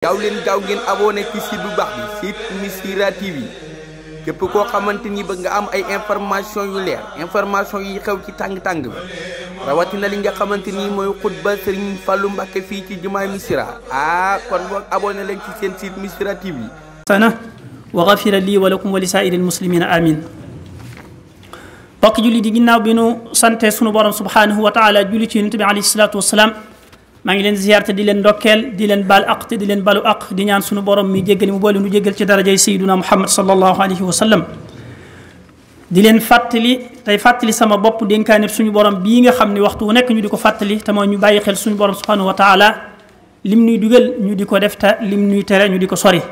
gaaw ngeen abonné ci site bu baax bi site Missirah TV képp koo xamante ni bëgg nga am ay information yu leer information yi xew ci tàng-tàng bi rawatina li nga xamante ni mooy xutba Serigne Fallou Mbacké fii ci jumaay Missirah kon boog abonné leen ci seen site Missirah TV sana wa ghafira lii wa lakum wa li saa'iril muslimina amin bokk julli di ginnaaw bi nu sante sunu borom subhanahu wa taala julli ci yonent bi alayhi salaatu wasalaam maa ngi leen ziyaarte di leen ndokkeel di leen baal aq te di leen balu aq di ñaan sunu borom mi jéggal mu boole nu jéggal ci darajay sayyiduna muhammad sallallahu alayhi wa sallam di leen fàttali sama bopp dénkaane suñu borom bii nga xam ne waxtu wu nekk ñu di ko fàttali te mooy ñu bàyyi xel suñu borom subhanahu wa taala lim nuy dugal ñu di ko def te lim nuy tere ñu di ko sori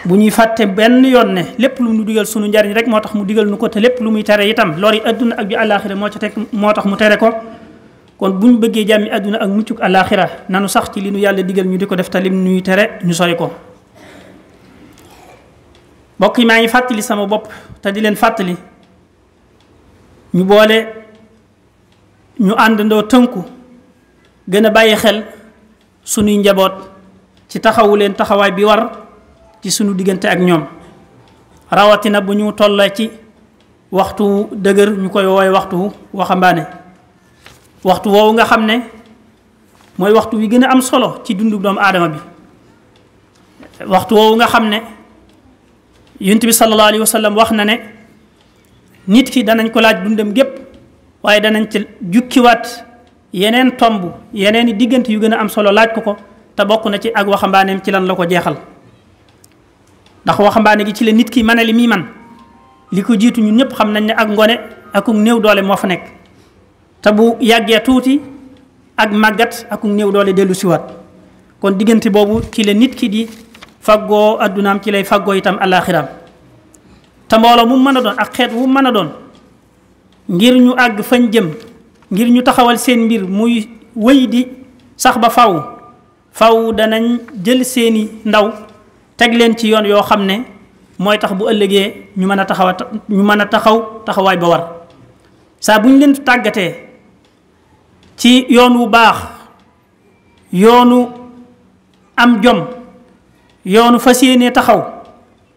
bu ñuy fàtte benn yoon ne lépp lu mu digal sunu njariñ rek moo tax mu digal nu ko te lépp lu muy tere itam lori adduna ak bi àllaaxira moo ca teg moo tax mu tere ko kon bu ñu bëggee jàmmi adduna ak muccuk àllaaxira nanu sax ci li nu yàlla digal ñu di ko def te lim nuy tere ñu sori ko mbokk yi maa ngi fàttali sama bopp te di leen fàttali ñu boole ñu àndandoo tënku gën a bàyyi xel sunuy njaboot ci taxawu leen taxawaay bi war ci sunu diggante ak ñoom rawatina bu ñu tollee ci waxtu dëgër ñu koy woowe waxtu waxambaane waxtu woowu nga xam ne mooy waxtu wi gën a am solo ci dundu doomu aadama bi waxtu woowu nga xam ne yonent bi sallallahu alayhi wa sallam wax na ne nit ki danañ ko laaj dundam gépp waaye danañ ci jukkiwaat yeneen tomb yeneen i diggante yu gën a am solo laaj ko te bokk na ci ak waxambaaneem ci lan la ko jeexal ndax waxambaane gi ci la nit ki mën a li muy man li ko jiitu ñun ñëpp xam nañ ne ak ngone ak néew doole moo fa nekk te bu yàggee tuuti ak màggat ak néew doole dellu siwaat kon diggante boobu ci la nit ki di faggoo addunaam ci lay faggoo itam àllaaxiraam te mbooloo mu mën a doon ak xeet wu mën a doon ngir ñu àgg fañ jëm ngir ñu taxawal seen mbir muy wëy di sax ba faw danañ jël seeni ndaw teg leen ci yoon yoo xam ne mooy tax bu ëllëgee ñu mën a taxaw taxawaay ba war saa bu ñu leen tàggatee ci yoon wu baax yoonu am jom yoonu fas yéenee taxaw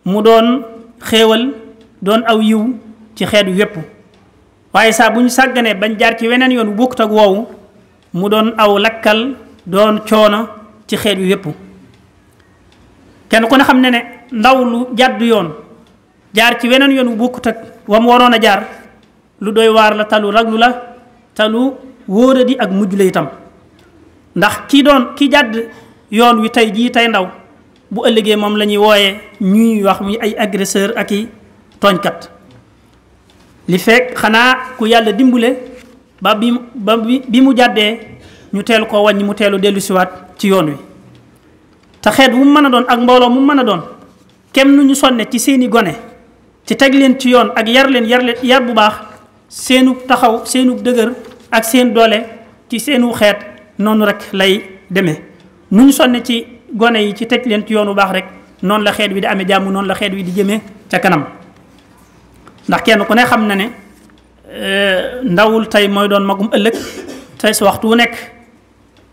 mu doon xéewal doon aw yiw ci xeet wi wépp waaye saa bu ñu sàgganee bañ jaar ci weneen yoon wu bokkut ak woowu mu doon aw lakkal doon coono ci xeet wi wépp kenn ku ne xam ne ndaw lu jàdd yoon jaar ci weneen yoon wu bokkut ak wa mu waroon a jaar lu doy waar la talu raglu la talu wóoradi ak mujj la itam ndax ki jàdd yoon wi tey jii tey ndaw bu ëllëgee moom la ñuy wooyee ñuy wax muy ay agresseur ak i tooñkat li fekk xanaa ku yàlla dimbule ba bi mu jàddee ñu teel koo wàññi mu teelu dellu siwaat ci yoon wi te xeet wu mën a doon ak mbooloo mu mën a doon kem nu ñu sonne ci seeni gone ci teg leen ci yoon ak yar bu baax seenu taxaw seenu dëgër ak seen doole ci seenu xeet noonu rek lay demee nu ñu sonne ci gone yi ci teg leen ci yoon bu baax rek noonu la xeet wi di amee jàmm noonu la xeet wi di jëmee ca kanam ndax kenn ku ne xam na ne ndawul tey mooy doon magum ëllëg tey si waxtu wu nekk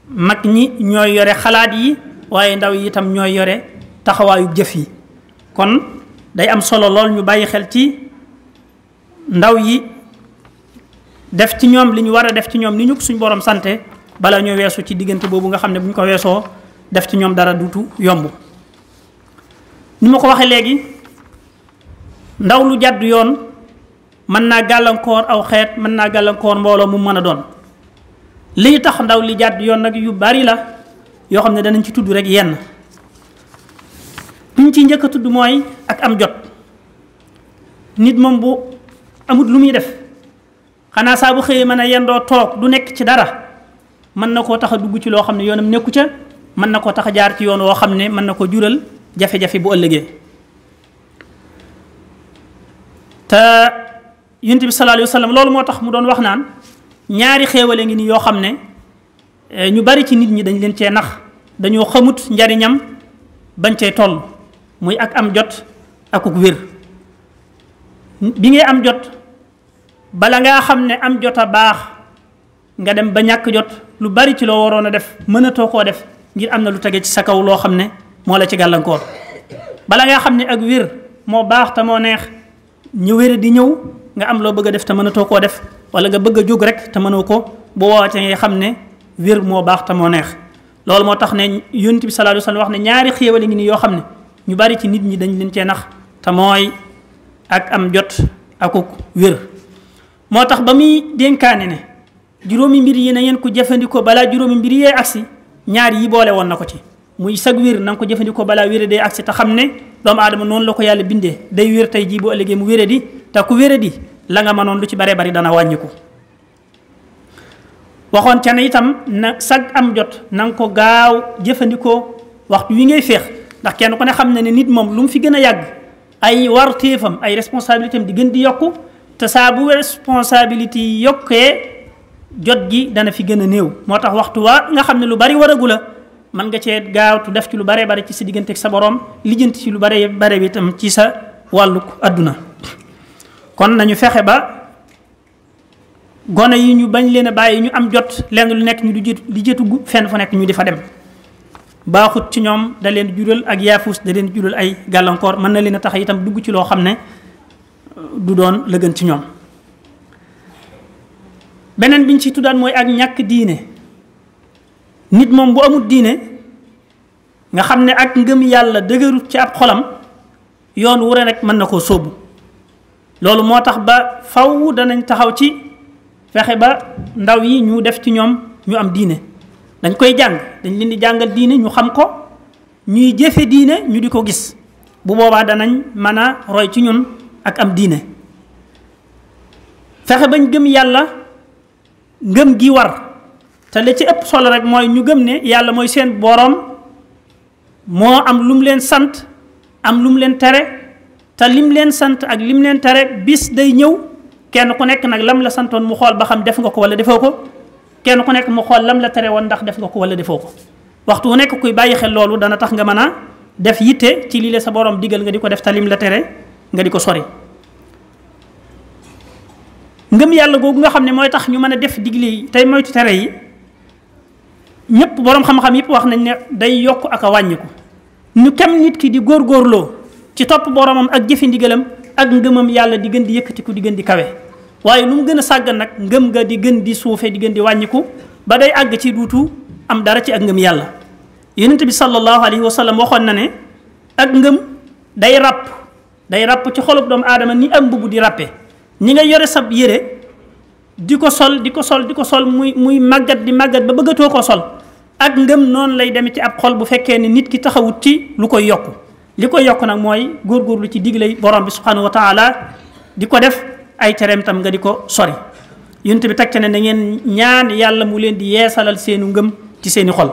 mag ñi ñooy yore xalaat yi waaye ndaw yi itam ñooy yore taxawaayu jëf yi kon day am solo lool ñu bàyyi xel ci ndaw yi def ci ñoom li ñu war a def ci ñoom ni ñu suñ borom sante bala ñoo weesu ci diggante boobu nga xam ne bu ñu ko weesoo def ci ñoom dara duutu yomb ni ma ko waxee léegi ndaw lu jàdd yoon mën naa gàllankoor aw xeet mën naa gàllankoor mbooloo mu mën a doon lii tax ndaw li jàdd yoon nag yu bari la yoo xam ne danañ ci tudd rek yenn buñ ci njëkk a tudd mooy ak am jot nit moom bu amut lu muy def xanaa saa bu xëyee mën a yendoo toog du nekk ci dara mën na koo tax a dugg ci loo xam ne yoonam nekku ca mën na koo tax a jaar ci yoon woo xam ne mën na ko jural jafe-jafe bu ëllëgee te yonent bi sallallahu alayhi wa sallam loolu moo tax mu doon wax naan ñaari xéewale ngi nii yoo xam ne ñu bari ci nit ñi dañ leen cee nax dañoo xamut njariñam bañ cee toll muy ak am jot akuk wér bi ngay am jot bala ngaa xam ne am jot a baax nga dem ba ñàkk jot lu bari ci loo waroon a def mënatoo koo def ngir am na lu tege ci sa kaw loo xam ne moo la ci gàllankoor. bala nga xam ne ak wér moo baax te moo neex ñu wére di ñëw nga am loo bëgg a def te mënatoo koo def wala nga bëgg a jóg rek te mënoo ko bu wootee ngay xam ne wér moo baax te moo neex. loolu moo tax ne Yonent bi sallallahu alayhi wa sallam wax ne ñaari xéewal ngi nii yoo xam ne ñu bari ci nit ñi dañ leen cee nax te mooy ak am jot akuk wér. moo tax ba muy dénkaane ne juróomi mbir yi na ngeen ko jëfandikoo balaa juróomi mbir yee agsi ñaar yi boole woon na ko ci muy sag wér na nga ko jëfandikoo balaa wére dee agsi te xam ne doomu aadama noonu la ko yàlla bindee day wér tey jii bu ëllëgee mu wére di te ku wére di la nga mënoon lu ci baree bari dana wàññiku. waxoon ca ne itam na sag am jot na nga ko gaaw jëfandikoo waxtu wi ngay féex ndax kenn ku ne xam ne ne nit moom lu mu fi gën a yàgg ay warteefam ay responsabilité am di gën di yokku te saa bu responsabilité yi yokkee jot gi dana fi gën a néew. moo tax waxtu waa nga xam ne lu bari waragu la mën nga cee gaawtu def ci lu baree bari ci sa diggante ak sa borom lijjanti ci lu baree bare bi itam ci sa wàllu adduna. kon nañu fexe ba gone yi ñu bañ leen a bàyyi ñu am jot lenn lu nekk ñu di jëtu fenn fu nekk ñu di fa dem baaxut ci ñoom da leen jural ak yaafus da leen jural ay gàllankoor mën na leen a tax itam dugg ci loo xam ne du doon la gën ci ñoom. beneen bi ñu ci tuddaan mooy ak ñàkk diine. nit moom bu amul diine nga xam ne ak ngëm yàlla dëgërut ci ab xolam yoon wure rek mën na koo sóobu. loolu moo tax ba faw danañ taxaw ci fexe ba ndaw yi ñu def ci ñoom ñu am diine dañ koy jàng dañ leen di jàngal diine ñu xam ko ñuy jëfe diine ñu di ko gis bu boobaa danañ mën a roy ci ñun ak am diine. fexe bañ gëm yàlla ngëm gi war te la ci ëpp solo rek mooy ñu gëm ne yàlla mooy seen boroom moo am lu mu leen sant am lu mu leen tere te lim leen sant ak lim leen tere bis day ñëw kenn ku nekk nag lam la santoon mu xool ba xam def nga ko wala defoo ko kenn ku nekk mu xool lam la tere woon ndax def nga ko wala defoo ko. waxtu wu nekk kuy bàyyi xel loolu dana tax nga mën a def yitte ci lii la sa borom digal nga di ko def te lim la tere nga di ko sori. ngëm yàlla googu nga xam ne mooy tax ñu mën a def digle yi tey moytu tere yi ñëpp borom xam-xam yëpp wax nañ ne day yokk ak a wàññiku ñu kem nit ki di góorgóorloo ci topp boromam ak jëfi ndigalam ak ngëmam yàlla di gën di yëkkatiku di gën di kawe waaye lu mu gën a sàggan nag ngëm nga di gën di suufe di gën di wàññiku ba day àgg ci duutu am dara ci ak ngëm yàlla. yonent bi sallallahu alayhi wa sallam waxoon na ne ak ngëm day ràpp ci xolub doomu aadama ni am mbubb di ràppe ñi nga yore sab yére di ko sol muy màggat di màggat ba bëggatoo koo sol ak ngëm noonu lay demee ci ab xol bu fekkee ne nit ki taxawut ci lu koy yokku li koy yokk nag mooy góorgóorlu ci digle borom bi subhanahu wa taala di ko def ay tereem tam nga di ko sori. yonent bi teg ca ne da ngeen ñaan yàlla mu leen di yeesalal seenu ngëm ci seeni xol.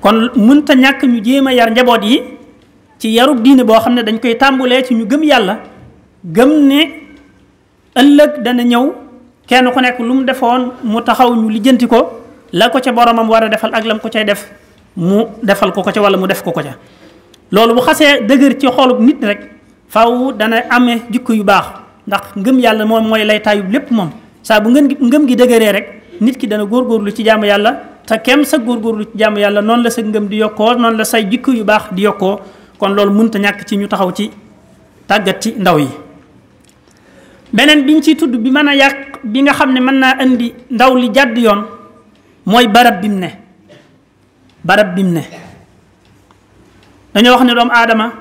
kon mënta ñàkk ñu jéem a yar njaboot yi ci yarub diine boo xam ne dañ koy tàmbulee ci ñu gëm yàlla gëm ne ëllëg dana ñëw kenn ku nekk lu mu defoon mu taxaw ñu lijjanti ko la ko ca boromam war a defal ak lam ko cay def mu defal ko ca wala mu def ko ca. loolu bu xasee dëgër ci xolub nit rek faw dana amee jikko yu baax ndax ngëm yàlla moom mooy lay taayub lépp moom saa bu ngëm gi dëgëree rek nit ki dana góorgóorlu ci jaamu yàlla te kem sa góorgóorlu ci jaamu yàlla noonu la sa ngëm di yokkoo noonu la say jikko yu baax di yokkoo. kon loolu mënta ñàkk ci ñu taxaw ci tàggat ci ndaw yi. beneen biñ ciy tudd bi mën a yàq bi nga xam ne mën naa indi ndaw li jàdd yoon mooy barab bim ne dañoo wax ne doomu aadama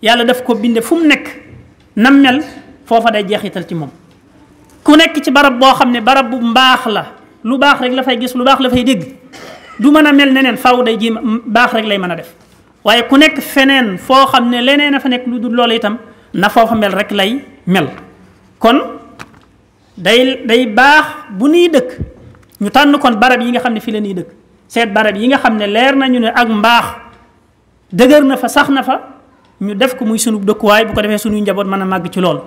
yàlla daf ko binde fu mu nekk nam mel foofa day jeexital ci moom. ku nekk ci barab boo xam ne barab bu mbaax la lu baax rek la fay gis lu baax la fay dégg du mën a mel neneen faaw day ji baax rek lay mën a def waaye ku nekk feneen foo xam ne leneen a fa nekk lu dul loolu itam na foofa mel rek lay mel. kon day baax bu nuy dëkk ñu tànn kon barab yi nga xam ne fi la ñuy dëkk seet barab yi nga xam ne leer nañu ne ak mbaax dëgër na fa sax na fa ñu def ko muy sunu dëkkuwaay bu ko defee sunuy njaboot mën a màgg ci loolu.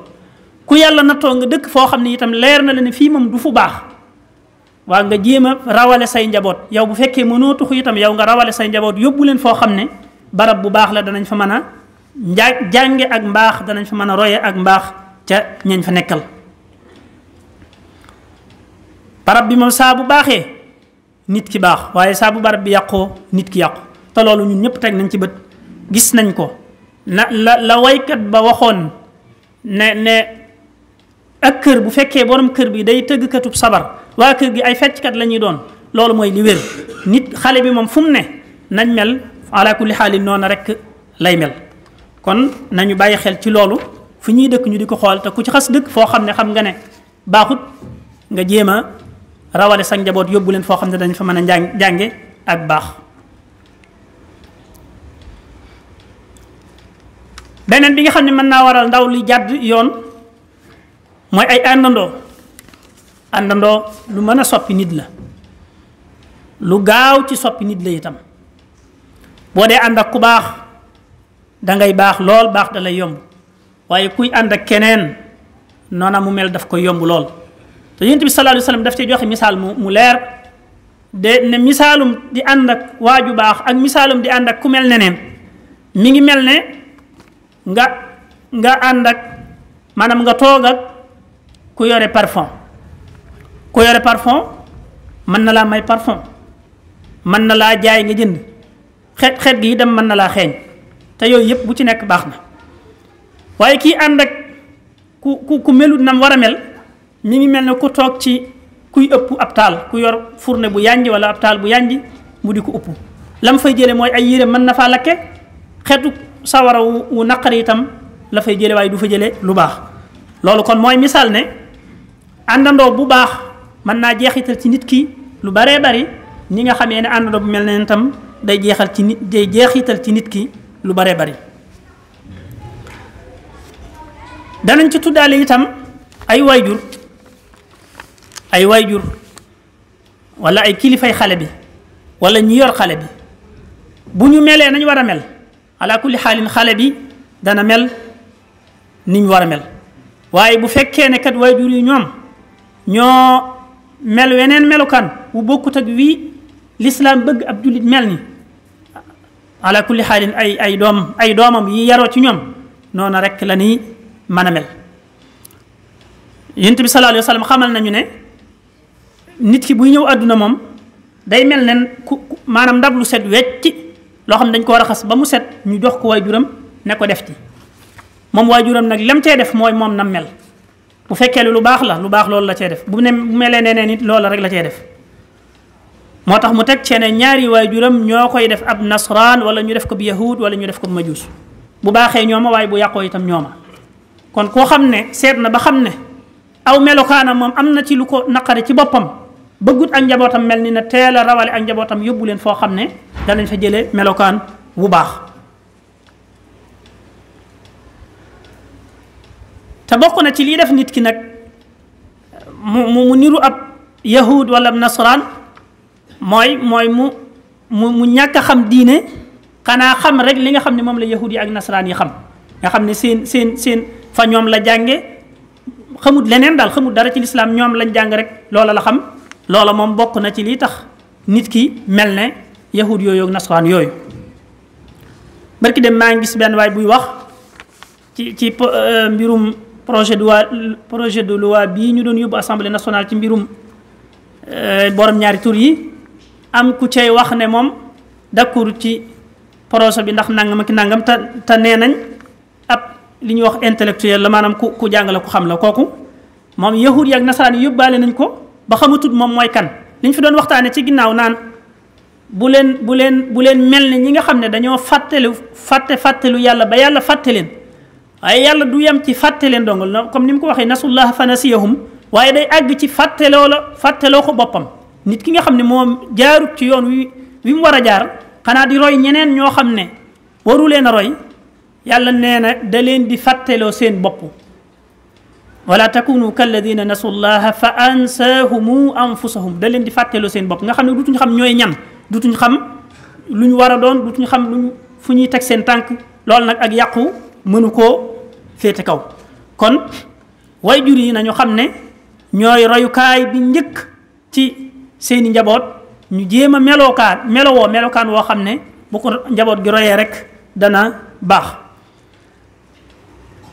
ku yàlla nattoo nga dëkk foo xam ne itam leer na la ne fii moom du fu baax waa nga jéem a rawale say njaboot yow bu fekkee mënoo tuxu itam yow nga rawale say njaboot yóbbu leen foo xam ne barab bu baax la danañ fa mën a jànge ak mbaax danañ fa mën a roye ak mbaax ca ñañ fa nekkal. barab bi moom saa bu baaxee nit ki baax waaye saa bu barab bi yàqoo nit ki yàqu te loolu ñun ñëpp teg nañ ci bët gis nañ ko la waykat ba waxoon ne ak kër bu fekkee borom kër bi day tëggkatub sabar waa kër gi ay fecckat la ñuy doon loolu mooy li wér nit xale bi moom fu mu ne nañ mel ala kulli xaalin noonu rek lay mel kon nañu bàyyi xel ci loolu fu ñuy dëkk ñu di ko xool te ku ci xas dëkk foo xam ne xam nga ne baaxut nga jéem a rawale sa njaboot yóbbu leen foo xam ne dañ fa mën a jànge ak baax beneen bi nga xam ne mën naa waral ndaw li jàdd yoon mooy ay àndandoo lu mën a soppi nit la lu gaaw ci soppi nit la itam boo dee ànd ak ku baax dangay baax lool baax da lay yomb waaye kuy ànd ak keneen noona mu mel daf koy yomb lool te Yonent bi sallallahu alayhi wa sallam daf cee joxe misaal mu leer de ne misaalum di ànd ak waaju baax ak misaalum di ànd ak ku mel neneen mi ngi mel ne nga ànd ak maanaam nga toog ak ku yore parfum mën na laa may parfum mën na laa jaay nga jënd xeet gi dem mën na laa xeeñ te yooyu yëpp bu ci nekk baax na waaye kii ànd ak ku melut nam war a mel mi ngi mel ne ku toog ci kuy ëpp ab taal ku yor fourne bu yànj wala ab taal bu yànj mu di ko ëpp lam fay jële mooy ay yére mën na faa lakke xeetu sawara wu naqari itam la fay jële waaye du fa jële lu baax loolu kon mooy misaal ne àndandoo bu baax mën naa jeexital ci nit ki lu baree bari ni nga xamee ne àndandoo bu mel ne itam day jeexital ci nit ki lu baree bari danañ ci tuddaale itam ay waajur wala ay kilifay xale bi wala ñi yor xale bi bu ñu melee nañ war a mel ala kulli xaalin xale bi dana mel niñ war a mel waaye bu fekkee ne kat waajur yi ñoom ñoo mel weneen melukaan wu bokkut ak wii lislaam bëgg ab jullit mel ni ala kulli xaalin ay doomam yi yaroo ci ñoom noonu rek la ni mën a mel Yonent bi sallallahu alayhi wa sallam xamal nañu ne nit ki buy ñëw àdduna moom day mel ne maanaam ndab lu set wecc loo xam ne dañ ko raxas ba mu set ñu jox ko waajuram ne ko def ci moom waajuram nag lam cee def mooy moom nam mel bu fekkee lu baax la lu baax loolu la cee def bu melee neneen nit loola rek la cee def moo tax mu teg cee ne ñaari waajuram ñoo koy def ab nasraan wala ñu def ko bi yahud wala ñu def ko bi majuus bu baaxee ñooma waaye bu yàqoo itam ñooma kon koo xam ne seet na ba xam ne aw melokaanam moom am na ci lu ko naqari ci boppam bëggut ak njabootam mel ni na teel a rawale ak njabootam yóbbu leen foo xam ne danañ fa jële melokaan wu baax te bokk na ci lii def nit ki nag mu niru ab yahud wala ab nasaraan mooy mu ñàkk a xam diine xanaa xam rek li nga xam ne moom la yahud yi ak nasaraan yi xam nga xam ne seen fa ñoom la jànge xamut leneen daal xamut dara ci lislaam ñoom lañ jàng rek loola la xam loola moom bokk na ci lii tax nit ki mel ne yahud yooyu ak nasaraan yooyu barki dem maa ngi gis benn waay buy wax ci mbirum projet de loi bii ñu doon yóbbu assemblée nationale ci mbirum borom ñaari tur yi am ku cay wax ne moom d'accord ci projet bi ndax nangam ak nangam te nee nañ ab li ñuy wax intellectuel la maanaam ku jàng la ku xam la kooku moom yahud yi ak nasaraan yi yóbbaale nañ ko ba xamatut moom mooy kan li ñu fi doon waxtaane ci ginnaaw naan bu leen mel ne ñi nga xam ne dañoo fàttelu yàlla ba yàlla fàtte leen waaye yàlla du yem ci fàtte leen dongal comme ni mu ko waxee nasullaha fa nasiyahum waaye day àgg ci fàtteloo ko boppam nit ki nga xam ne moom jaarut ci yoon wi mu war a jaar xanaa di roy ñeneen ñoo xam ne waru leen a roy yàlla nee na da leen di fàtteloo seen bopp wala takunu kalladina nasullaha fa ansaahumu anfusahum da leen di fàtteloo seen bopp nga xam ne dutuñ xam ñooy ñan dutuñ xam lu ñu war a doon dutuñ xam fu ñuy teg seen tànk loolu nag ak yàqu mënu koo féete kaw kon waajur yi nañu xam ne ñooy royukaay bi njëkk ci seeni njaboot ñu jéem a melokaan woo xam ne bu ko njaboot gi royee rek dana baax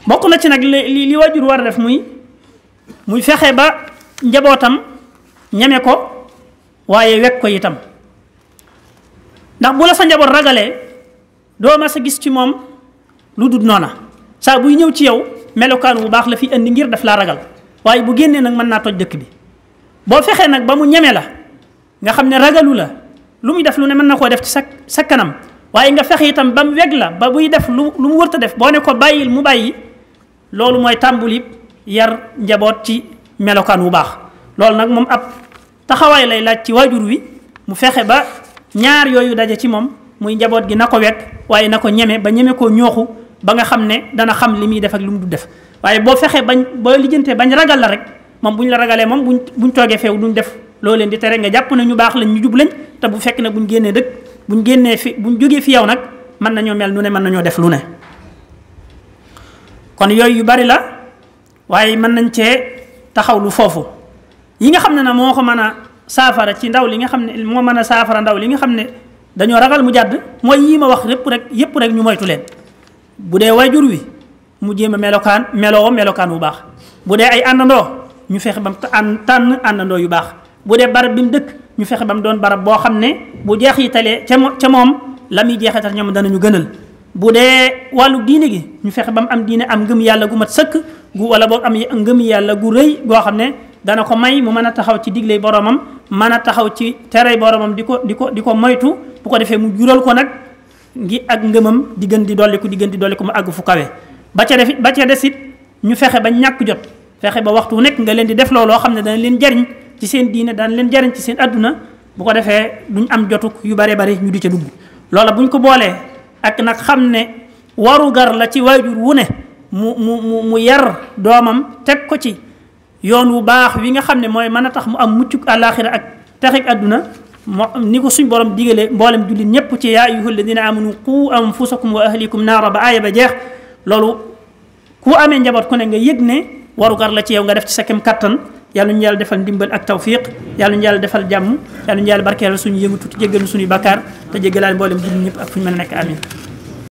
bokk na ci nag li waajur war a def muy fexe ba njabootam ñeme ko waaye wekk ko itam ndax bu la sa njaboot ragalee doo ma sa gis ci moom lu dul noona saa buy ñëw ci yow melokaan bu baax la fi indi ngir daf laa ragal waaye bu génnee nag mën naa toj dëkk bi boo fexee nag ba mu ñeme la nga xam ne ragalu la lu muy def lu ne mën na koo def ci sa kanam waaye nga fexe itam ba mu weg la ba buy def lu mu wërta def boo ne ko bàyyil mu bàyyi loolu mooy tàmbuli yar njaboot ci melokaan wu baax loolu nag moom ab taxawaay lay laaj ci waajur wi mu fexe ba ñaar yooyu daje ci moom muy njaboot gi na ko weg waaye na ko ñeme ba ñeme koo ñooxu ba nga xam ne dana xam li muy def ak lu mu du def waaye boo fexee bañ boo lijjantee bañ ragal la rek moom bu ñu la ragalee moom buñ toogee feew duñ def loo leen di tere nga jàpp ne ñu baax lañ ñu jub lañ te bu fekk ne buñ génnee dëkk buñ génnee fi buñ jógee fi yow nag mën nañoo mel nu ne mën nañoo def lu ne kon yooyu yu bari la waaye mën nañ cee taxaw lu foofu yi nga xam ne na moo ko mën a saafara ci ndaw li nga xam ne moo mën a saafara ndaw li nga xam ne dañoo ragal mu jàdd mooy yii ma wax yépp rek ñu moytu leen bu dee waajur wi mu jéem a melokaan bu baax bu dee ay àndandoo ñu fexe ba mu tànn àndandoo yu baax bu dee barab bi mu dëkk ñu fexe ba mu doon barab boo xam ne bu jeexitalee ca moom la muy jeexital ñoom danañu gënal bu dee wàllu diine gi ñu fexe ba mu am diine am ngëm yàlla gu mat sëkk wala boog am ngëm yàlla gu rëy goo xam ne dana ko may mu mën a taxaw ci digley boromam mën a taxaw ci terey boromam di ko moytu bu ko defee mu jural ko nag ngi ak ngëmam di gën di dolliku mu àgg fu kawe ba ca des it ñu fexe ba ñàkk jot fexe ba waxtu nekk nga leen di def looloo xam ne dana leen jariñ ci seen diine dana leen jariñ ci seen adduna bu ko defee duñ am jotuk yu bare bari ñu di ca dugg loola buñ ko boolee ak nag xam ne warugar la ci waajur wu ne mu yar doomam teg ko ci yoon wu baax wi nga xam ne mooy mën a tax mu am muccuk àllaaxira ak texik adduna ni ko suñ borom digalee mboolem jullit ñépp ci yaa ayyuhal ladina amanu qu anfusakum wa ahlikum naara ba aaya ba jeex loolu ku amee njaboot ku ne nga yëg ne warugar la ci yow nga def ci sa kem kattan yàlla ñu yàlla defal ndimbal ak tawfiq yàlla ñu yàlla defal jàmm yàlla ñu yàlla barkeel suñu yëngatu te jéggal suñuy bakkaar te jéggalaale mboolem jullit ñëpp ak fu ñu mën a nekk amin